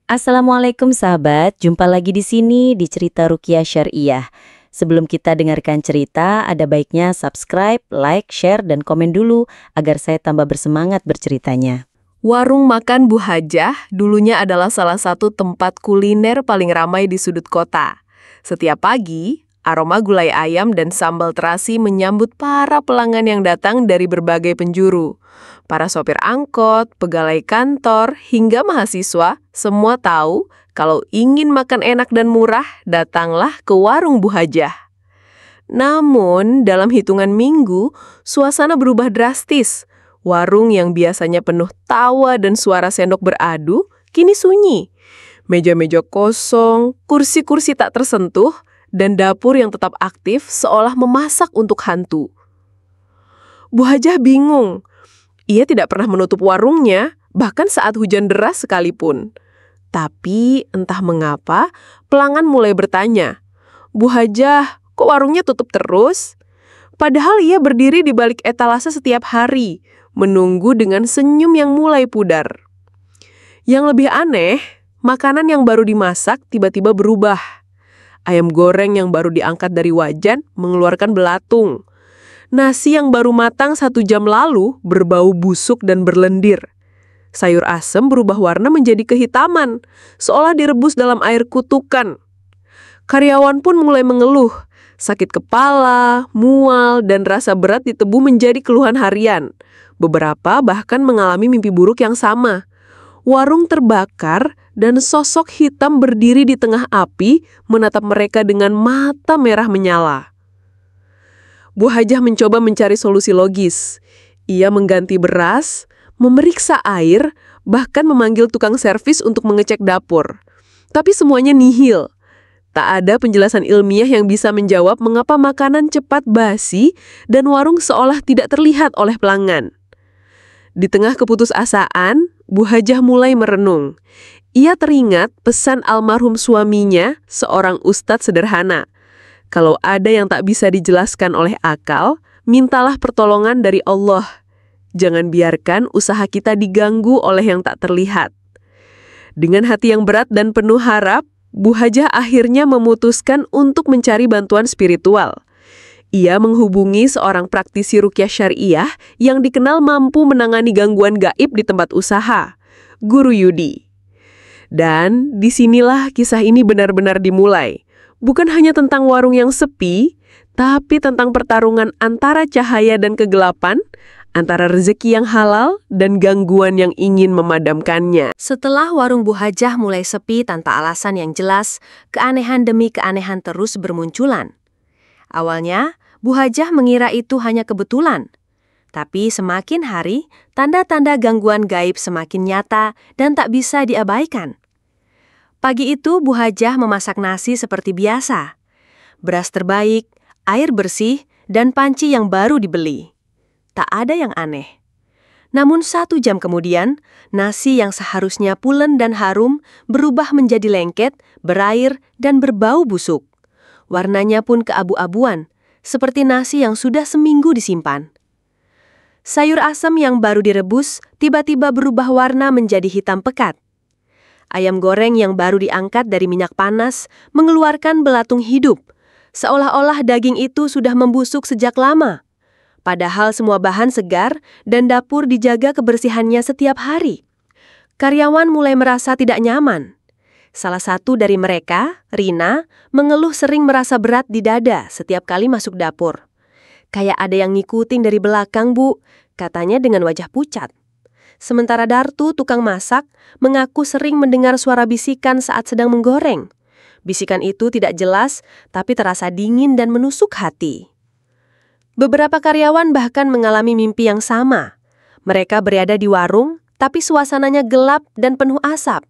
Assalamualaikum sahabat, jumpa lagi di sini di Cerita Ruqyah Syariah. Sebelum kita dengarkan cerita, ada baiknya subscribe, like, share, dan komen dulu agar saya tambah bersemangat berceritanya. Warung makan Bu Hajah dulunya adalah salah satu tempat kuliner paling ramai di sudut kota. Setiap pagi, aroma gulai ayam dan sambal terasi menyambut para pelanggan yang datang dari berbagai penjuru. Para sopir angkot, pegawai kantor, hingga mahasiswa, semua tahu kalau ingin makan enak dan murah, datanglah ke warung Bu Hajah. Namun, dalam hitungan minggu, suasana berubah drastis. Warung yang biasanya penuh tawa dan suara sendok beradu, kini sunyi. Meja-meja kosong, kursi-kursi tak tersentuh, dan dapur yang tetap aktif seolah memasak untuk hantu. Bu Hajah bingung. Ia tidak pernah menutup warungnya, bahkan saat hujan deras sekalipun. Tapi entah mengapa, pelanggan mulai bertanya, "Bu Hajah, kok warungnya tutup terus?" Padahal ia berdiri di balik etalase setiap hari, menunggu dengan senyum yang mulai pudar. Yang lebih aneh, makanan yang baru dimasak tiba-tiba berubah. Ayam goreng yang baru diangkat dari wajan mengeluarkan belatung. Nasi yang baru matang 1 jam lalu berbau busuk dan berlendir. Sayur asem berubah warna menjadi kehitaman, seolah direbus dalam air kutukan. Karyawan pun mulai mengeluh. Sakit kepala, mual, dan rasa berat di tubuh menjadi keluhan harian. Beberapa bahkan mengalami mimpi buruk yang sama. Warung terbakar dan sosok hitam berdiri di tengah api menatap mereka dengan mata merah menyala. Bu Hajah mencoba mencari solusi logis. Ia mengganti beras, memeriksa air, bahkan memanggil tukang servis untuk mengecek dapur. Tapi semuanya nihil. Tak ada penjelasan ilmiah yang bisa menjawab mengapa makanan cepat basi dan warung seolah tidak terlihat oleh pelanggan. Di tengah keputusasaan, Bu Hajah mulai merenung. Ia teringat pesan almarhum suaminya, seorang ustadz sederhana. Kalau ada yang tak bisa dijelaskan oleh akal, mintalah pertolongan dari Allah. Jangan biarkan usaha kita diganggu oleh yang tak terlihat. Dengan hati yang berat dan penuh harap, Bu Hajah akhirnya memutuskan untuk mencari bantuan spiritual. Ia menghubungi seorang praktisi ruqyah syariah yang dikenal mampu menangani gangguan gaib di tempat usaha, Guru Yudi. Dan disinilah kisah ini benar-benar dimulai. Bukan hanya tentang warung yang sepi, tapi tentang pertarungan antara cahaya dan kegelapan, antara rezeki yang halal dan gangguan yang ingin memadamkannya. Setelah warung Bu Hajah mulai sepi tanpa alasan yang jelas, keanehan demi keanehan terus bermunculan. Awalnya, Bu Hajah mengira itu hanya kebetulan. Tapi semakin hari, tanda-tanda gangguan gaib semakin nyata dan tak bisa diabaikan. Pagi itu Bu Hajah memasak nasi seperti biasa. Beras terbaik, air bersih, dan panci yang baru dibeli. Tak ada yang aneh. Namun 1 jam kemudian, nasi yang seharusnya pulen dan harum berubah menjadi lengket, berair, dan berbau busuk. Warnanya pun keabu-abuan, seperti nasi yang sudah seminggu disimpan. Sayur asem yang baru direbus tiba-tiba berubah warna menjadi hitam pekat. Ayam goreng yang baru diangkat dari minyak panas mengeluarkan belatung hidup, seolah-olah daging itu sudah membusuk sejak lama. Padahal semua bahan segar dan dapur dijaga kebersihannya setiap hari. Karyawan mulai merasa tidak nyaman. Salah satu dari mereka, Rina, mengeluh sering merasa berat di dada setiap kali masuk dapur. "Kayak ada yang ngikutin dari belakang, Bu," katanya dengan wajah pucat. Sementara Dartu, tukang masak, mengaku sering mendengar suara bisikan saat sedang menggoreng. Bisikan itu tidak jelas, tapi terasa dingin dan menusuk hati. Beberapa karyawan bahkan mengalami mimpi yang sama. Mereka berada di warung, tapi suasananya gelap dan penuh asap.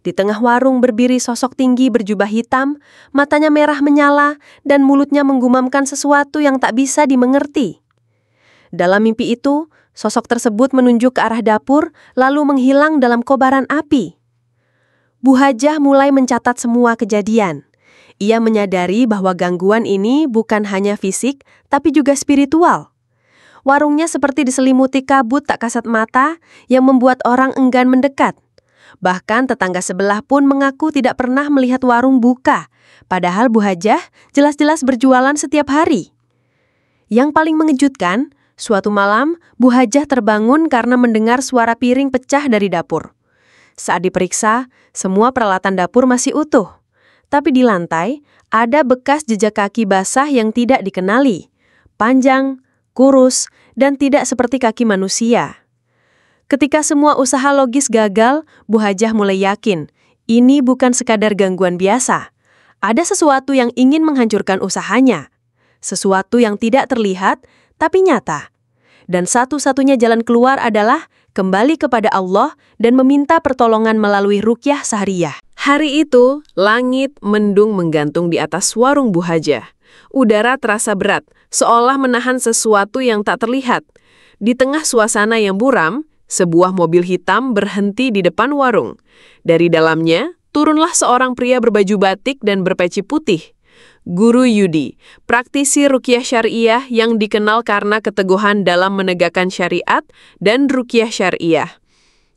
Di tengah warung berdiri sosok tinggi berjubah hitam, matanya merah menyala, dan mulutnya menggumamkan sesuatu yang tak bisa dimengerti. Dalam mimpi itu, sosok tersebut menunjuk ke arah dapur, lalu menghilang dalam kobaran api. Bu Hajah mulai mencatat semua kejadian. Ia menyadari bahwa gangguan ini bukan hanya fisik, tapi juga spiritual. Warungnya seperti diselimuti kabut tak kasat mata yang membuat orang enggan mendekat. Bahkan tetangga sebelah pun mengaku tidak pernah melihat warung buka, padahal Bu Hajah jelas-jelas berjualan setiap hari. Yang paling mengejutkan, suatu malam Bu Hajah terbangun karena mendengar suara piring pecah dari dapur. Saat diperiksa, semua peralatan dapur masih utuh. Tapi di lantai, ada bekas jejak kaki basah yang tidak dikenali. Panjang, kurus, dan tidak seperti kaki manusia. Ketika semua usaha logis gagal, Bu Hajah mulai yakin, ini bukan sekadar gangguan biasa. Ada sesuatu yang ingin menghancurkan usahanya. Sesuatu yang tidak terlihat, tapi nyata. Dan satu-satunya jalan keluar adalah kembali kepada Allah dan meminta pertolongan melalui ruqyah sahriyah. Hari itu, langit mendung menggantung di atas warung Bu Hajah. Udara terasa berat, seolah menahan sesuatu yang tak terlihat. Di tengah suasana yang buram, sebuah mobil hitam berhenti di depan warung. Dari dalamnya, turunlah seorang pria berbaju batik dan berpeci putih. Guru Yudi, praktisi ruqyah syariah yang dikenal karena keteguhan dalam menegakkan syariat dan ruqyah syariah.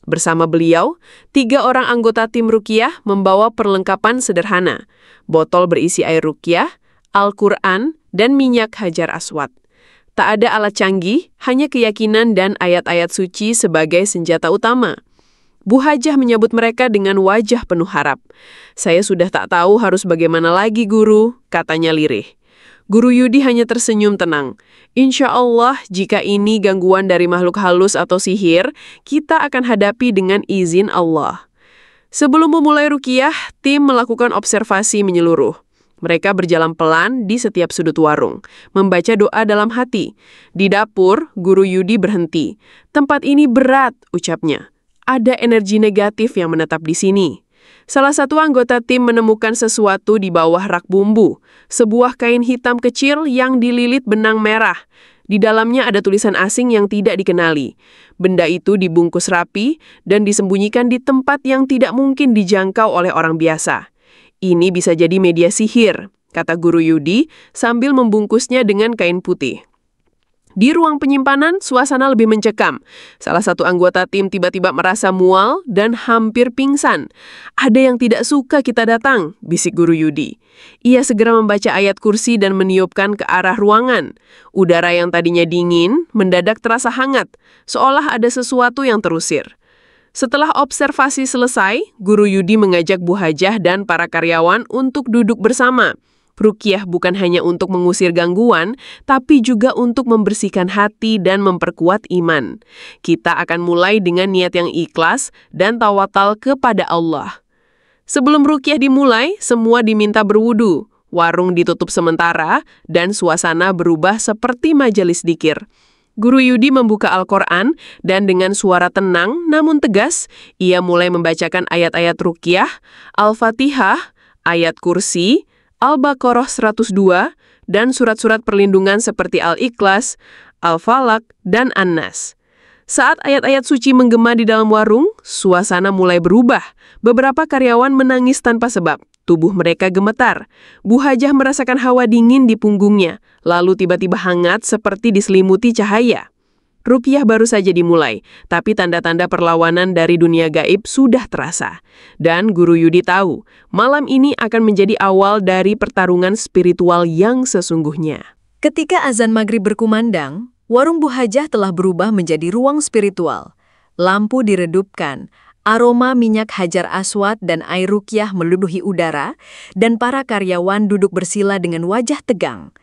Bersama beliau, 3 orang anggota tim ruqyah membawa perlengkapan sederhana, botol berisi air ruqyah, Al-Quran, dan minyak hajar aswad. Tak ada alat canggih, hanya keyakinan dan ayat-ayat suci sebagai senjata utama. Bu Hajah menyambut mereka dengan wajah penuh harap. "Saya sudah tak tahu harus bagaimana lagi, Guru," katanya lirih. Guru Yudi hanya tersenyum tenang. "Insya Allah, jika ini gangguan dari makhluk halus atau sihir, kita akan hadapi dengan izin Allah." Sebelum memulai ruqyah, tim melakukan observasi menyeluruh. Mereka berjalan pelan di setiap sudut warung, membaca doa dalam hati. Di dapur, Guru Yudi berhenti. "Tempat ini berat," ucapnya. "Ada energi negatif yang menetap di sini." Salah satu anggota tim menemukan sesuatu di bawah rak bumbu, sebuah kain hitam kecil yang dililit benang merah. Di dalamnya ada tulisan asing yang tidak dikenali. Benda itu dibungkus rapi dan disembunyikan di tempat yang tidak mungkin dijangkau oleh orang biasa. "Ini bisa jadi media sihir," kata Guru Yudi sambil membungkusnya dengan kain putih. Di ruang penyimpanan, suasana lebih mencekam. Salah satu anggota tim tiba-tiba merasa mual dan hampir pingsan. "Ada yang tidak suka kita datang," bisik Guru Yudi. Ia segera membaca ayat kursi dan meniupkan ke arah ruangan. Udara yang tadinya dingin mendadak terasa hangat, seolah ada sesuatu yang terusir. Setelah observasi selesai, Guru Yudi mengajak Bu Hajah dan para karyawan untuk duduk bersama. Ruqyah bukan hanya untuk mengusir gangguan, tapi juga untuk membersihkan hati dan memperkuat iman. Kita akan mulai dengan niat yang ikhlas dan tawakal kepada Allah. Sebelum ruqyah dimulai, semua diminta berwudu. Warung ditutup sementara dan suasana berubah seperti majelis dzikir. Guru Yudi membuka Al-Quran dan dengan suara tenang namun tegas, ia mulai membacakan ayat-ayat ruqyah, Al-Fatihah, ayat kursi, Al-Baqarah 102, dan surat-surat perlindungan seperti Al-Ikhlas, Al-Falaq, dan An-Nas. Saat ayat-ayat suci menggema di dalam warung, suasana mulai berubah. Beberapa karyawan menangis tanpa sebab. Tubuh mereka gemetar. Bu Hajah merasakan hawa dingin di punggungnya, lalu tiba-tiba hangat seperti diselimuti cahaya. Ruqyah baru saja dimulai, tapi tanda-tanda perlawanan dari dunia gaib sudah terasa. Dan Guru Yudi tahu, malam ini akan menjadi awal dari pertarungan spiritual yang sesungguhnya. Ketika azan maghrib berkumandang, warung Bu Hajah telah berubah menjadi ruang spiritual. Lampu diredupkan, aroma minyak hajar aswad dan air ruqyah meluduhi udara, dan para karyawan duduk bersila dengan wajah tegang.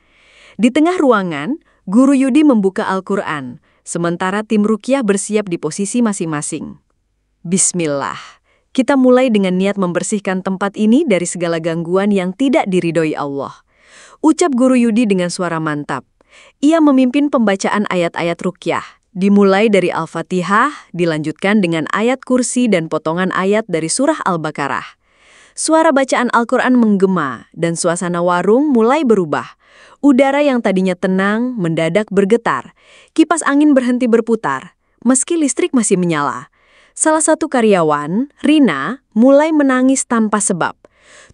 Di tengah ruangan, Guru Yudi membuka Al-Quran, sementara tim ruqyah bersiap di posisi masing-masing. Bismillah, kita mulai dengan niat membersihkan tempat ini dari segala gangguan yang tidak diridhoi Allah. Ucap Guru Yudi dengan suara mantap. Ia memimpin pembacaan ayat-ayat ruqyah. Dimulai dari Al-Fatihah, dilanjutkan dengan ayat kursi dan potongan ayat dari surah Al-Baqarah. Suara bacaan Al-Quran menggema dan suasana warung mulai berubah. Udara yang tadinya tenang mendadak bergetar. Kipas angin berhenti berputar, meski listrik masih menyala. Salah satu karyawan, Rina, mulai menangis tanpa sebab.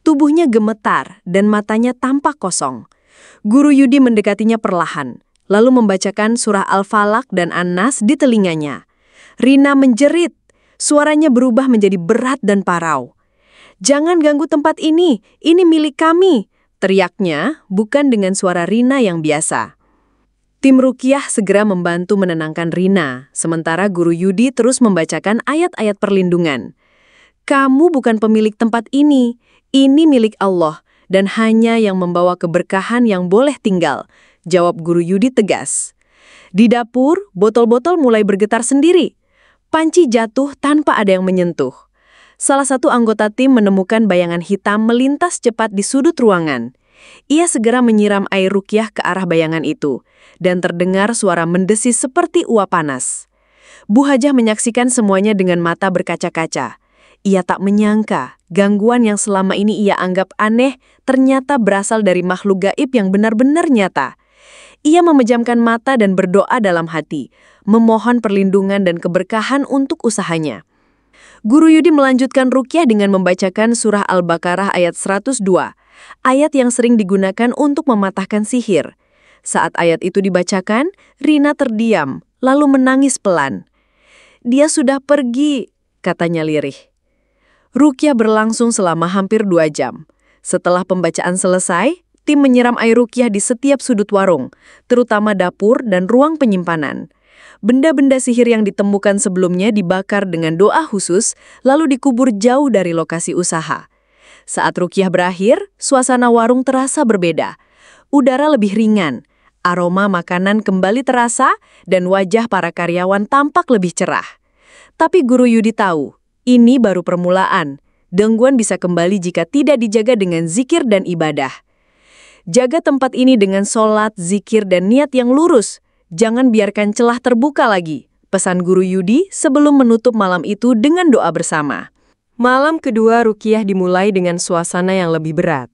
Tubuhnya gemetar dan matanya tampak kosong. Guru Yudi mendekatinya perlahan, lalu membacakan surah Al-Falaq dan An-Nas di telinganya. Rina menjerit. Suaranya berubah menjadi berat dan parau. "Jangan ganggu tempat ini milik kami," teriaknya bukan dengan suara Rina yang biasa. Tim Ruqyah segera membantu menenangkan Rina, sementara Guru Yudi terus membacakan ayat-ayat perlindungan. "Kamu bukan pemilik tempat ini milik Allah, dan hanya yang membawa keberkahan yang boleh tinggal," jawab Guru Yudi tegas. Di dapur, botol-botol mulai bergetar sendiri. Panci jatuh tanpa ada yang menyentuh. Salah satu anggota tim menemukan bayangan hitam melintas cepat di sudut ruangan. Ia segera menyiram air ruqyah ke arah bayangan itu, dan terdengar suara mendesis seperti uap panas. Bu Hajah menyaksikan semuanya dengan mata berkaca-kaca. Ia tak menyangka gangguan yang selama ini ia anggap aneh ternyata berasal dari makhluk gaib yang benar-benar nyata. Ia memejamkan mata dan berdoa dalam hati, memohon perlindungan dan keberkahan untuk usahanya. Guru Yudi melanjutkan ruqyah dengan membacakan surah Al-Baqarah ayat 102, ayat yang sering digunakan untuk mematahkan sihir. Saat ayat itu dibacakan, Rina terdiam, lalu menangis pelan. "Dia sudah pergi," katanya lirih. Ruqyah berlangsung selama hampir 2 jam. Setelah pembacaan selesai, tim menyiram air ruqyah di setiap sudut warung, terutama dapur dan ruang penyimpanan. Benda-benda sihir yang ditemukan sebelumnya dibakar dengan doa khusus, lalu dikubur jauh dari lokasi usaha. Saat ruqyah berakhir, suasana warung terasa berbeda. Udara lebih ringan, aroma makanan kembali terasa, dan wajah para karyawan tampak lebih cerah. Tapi Guru Yudi tahu, ini baru permulaan. Gangguan bisa kembali jika tidak dijaga dengan zikir dan ibadah. Jaga tempat ini dengan sholat, zikir, dan niat yang lurus. Jangan biarkan celah terbuka lagi, pesan Guru Yudi sebelum menutup malam itu dengan doa bersama. Malam kedua ruqyah dimulai dengan suasana yang lebih berat.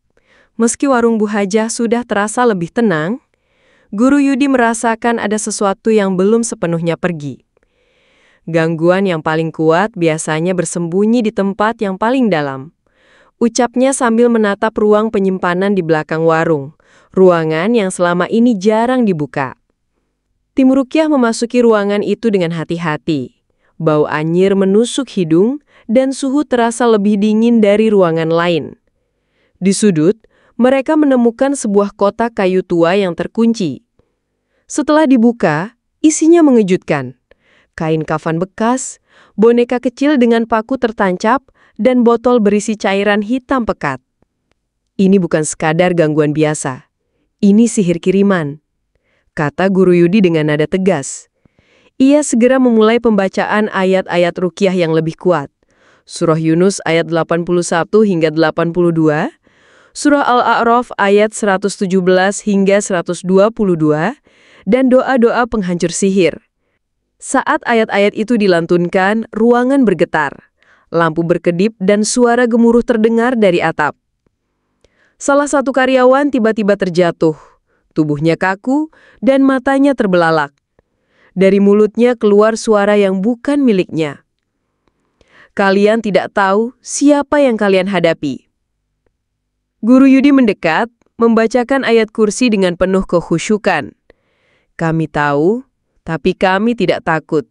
Meski warung Bu Hajah sudah terasa lebih tenang, Guru Yudi merasakan ada sesuatu yang belum sepenuhnya pergi. Gangguan yang paling kuat biasanya bersembunyi di tempat yang paling dalam. Ucapnya sambil menatap ruang penyimpanan di belakang warung, ruangan yang selama ini jarang dibuka. Tim ruqyah memasuki ruangan itu dengan hati-hati. Bau anyir menusuk hidung dan suhu terasa lebih dingin dari ruangan lain. Di sudut, mereka menemukan sebuah kotak kayu tua yang terkunci. Setelah dibuka, isinya mengejutkan. Kain kafan bekas, boneka kecil dengan paku tertancap, dan botol berisi cairan hitam pekat. Ini bukan sekadar gangguan biasa. Ini sihir kiriman, kata Guru Yudi dengan nada tegas. Ia segera memulai pembacaan ayat-ayat ruqyah yang lebih kuat. Surah Yunus ayat 81 hingga 82, Surah Al-A'raf ayat 117 hingga 122, dan doa-doa penghancur sihir. Saat ayat-ayat itu dilantunkan, ruangan bergetar. Lampu berkedip dan suara gemuruh terdengar dari atap. Salah satu karyawan tiba-tiba terjatuh. Tubuhnya kaku dan matanya terbelalak. Dari mulutnya keluar suara yang bukan miliknya. Kalian tidak tahu siapa yang kalian hadapi. Guru Yudi mendekat, membacakan ayat kursi dengan penuh kekhusyukan. Kami tahu, tapi kami tidak takut.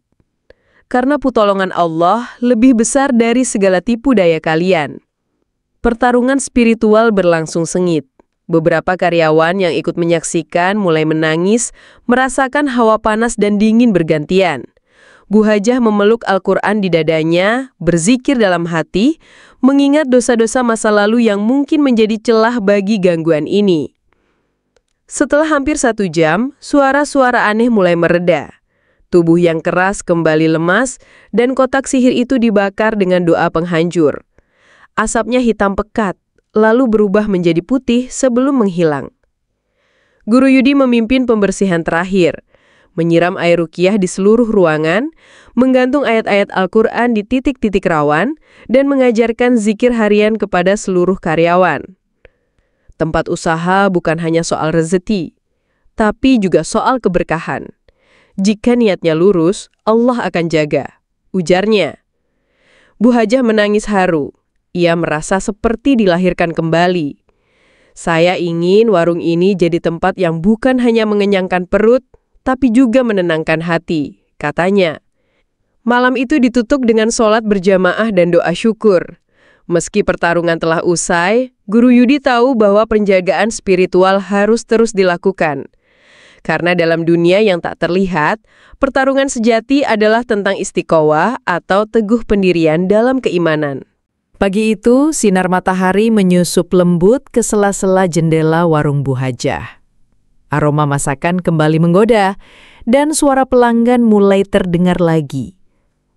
Karena pertolongan Allah lebih besar dari segala tipu daya kalian. Pertarungan spiritual berlangsung sengit. Beberapa karyawan yang ikut menyaksikan mulai menangis, merasakan hawa panas dan dingin bergantian. Bu Hajah memeluk Al-Quran di dadanya, berzikir dalam hati, mengingat dosa-dosa masa lalu yang mungkin menjadi celah bagi gangguan ini. Setelah hampir 1 jam, suara-suara aneh mulai mereda. Tubuh yang keras kembali lemas, dan kotak sihir itu dibakar dengan doa penghancur. Asapnya hitam pekat, lalu berubah menjadi putih sebelum menghilang. Guru Yudi memimpin pembersihan terakhir, menyiram air ruqyah di seluruh ruangan, menggantung ayat-ayat Al-Quran di titik-titik rawan, dan mengajarkan zikir harian kepada seluruh karyawan. Tempat usaha bukan hanya soal rezeki, tapi juga soal keberkahan. Jika niatnya lurus, Allah akan jaga, ujarnya. Bu Hajah menangis haru. Ia merasa seperti dilahirkan kembali. Saya ingin warung ini jadi tempat yang bukan hanya mengenyangkan perut, tapi juga menenangkan hati, katanya. Malam itu ditutup dengan sholat berjamaah dan doa syukur. Meski pertarungan telah usai, Guru Yudi tahu bahwa penjagaan spiritual harus terus dilakukan. Karena dalam dunia yang tak terlihat, pertarungan sejati adalah tentang istiqomah atau teguh pendirian dalam keimanan. Pagi itu, sinar matahari menyusup lembut ke sela-sela jendela warung Bu Hajah. Aroma masakan kembali menggoda, dan suara pelanggan mulai terdengar lagi.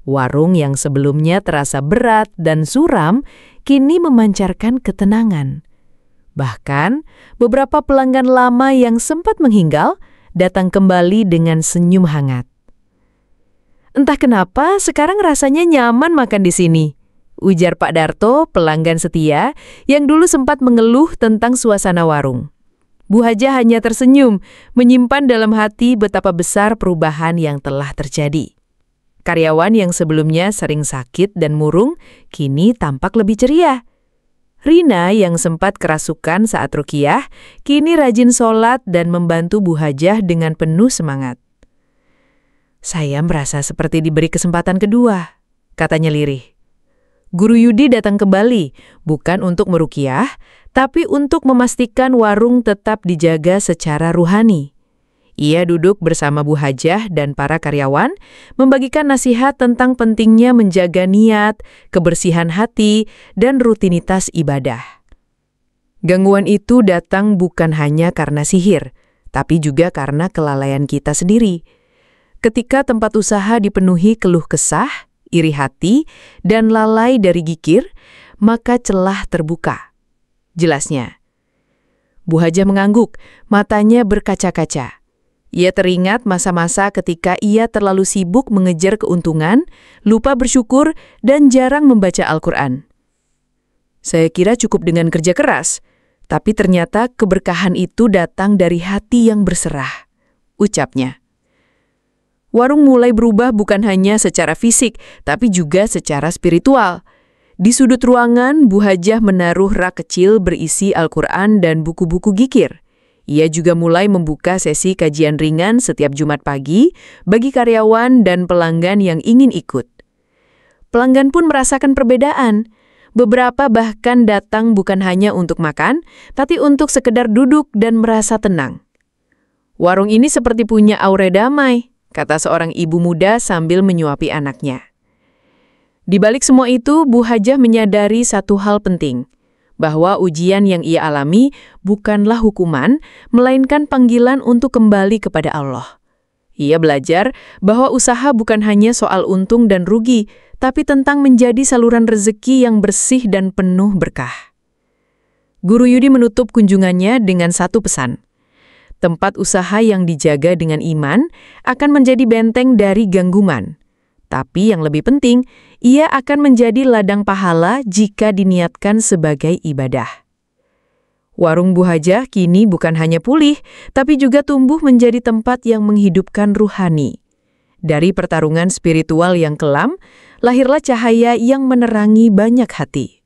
Warung yang sebelumnya terasa berat dan suram, kini memancarkan ketenangan. Bahkan, beberapa pelanggan lama yang sempat menghinggal, datang kembali dengan senyum hangat. Entah kenapa, sekarang rasanya nyaman makan di sini, ujar Pak Darto, pelanggan setia, yang dulu sempat mengeluh tentang suasana warung. Bu Hajah hanya tersenyum, menyimpan dalam hati betapa besar perubahan yang telah terjadi. Karyawan yang sebelumnya sering sakit dan murung, kini tampak lebih ceria. Rina yang sempat kerasukan saat ruqyah, kini rajin sholat dan membantu Bu Hajah dengan penuh semangat. Saya merasa seperti diberi kesempatan kedua, katanya lirih. Guru Yudi datang kembali, bukan untuk meruqyah, tapi untuk memastikan warung tetap dijaga secara ruhani. Ia duduk bersama Bu Hajah dan para karyawan, membagikan nasihat tentang pentingnya menjaga niat, kebersihan hati, dan rutinitas ibadah. Gangguan itu datang bukan hanya karena sihir, tapi juga karena kelalaian kita sendiri. Ketika tempat usaha dipenuhi keluh kesah, iri hati, dan lalai dari gigir, maka celah terbuka. Jelasnya, Bu Hajah mengangguk, matanya berkaca-kaca. Ia teringat masa-masa ketika ia terlalu sibuk mengejar keuntungan, lupa bersyukur, dan jarang membaca Al-Quran. Saya kira cukup dengan kerja keras, tapi ternyata keberkahan itu datang dari hati yang berserah, ucapnya. Warung mulai berubah bukan hanya secara fisik, tapi juga secara spiritual. Di sudut ruangan, Bu Hajah menaruh rak kecil berisi Al-Quran dan buku-buku zikir. Ia juga mulai membuka sesi kajian ringan setiap Jumat pagi bagi karyawan dan pelanggan yang ingin ikut. Pelanggan pun merasakan perbedaan. Beberapa bahkan datang bukan hanya untuk makan, tapi untuk sekedar duduk dan merasa tenang. Warung ini seperti punya aura damai, kata seorang ibu muda sambil menyuapi anaknya. Di balik semua itu, Bu Hajah menyadari satu hal penting, bahwa ujian yang ia alami bukanlah hukuman, melainkan panggilan untuk kembali kepada Allah. Ia belajar bahwa usaha bukan hanya soal untung dan rugi, tapi tentang menjadi saluran rezeki yang bersih dan penuh berkah. Guru Yudi menutup kunjungannya dengan satu pesan. Tempat usaha yang dijaga dengan iman akan menjadi benteng dari gangguan. Tapi yang lebih penting, ia akan menjadi ladang pahala jika diniatkan sebagai ibadah. Warung Bu Hajah kini bukan hanya pulih, tapi juga tumbuh menjadi tempat yang menghidupkan ruhani. Dari pertarungan spiritual yang kelam, lahirlah cahaya yang menerangi banyak hati.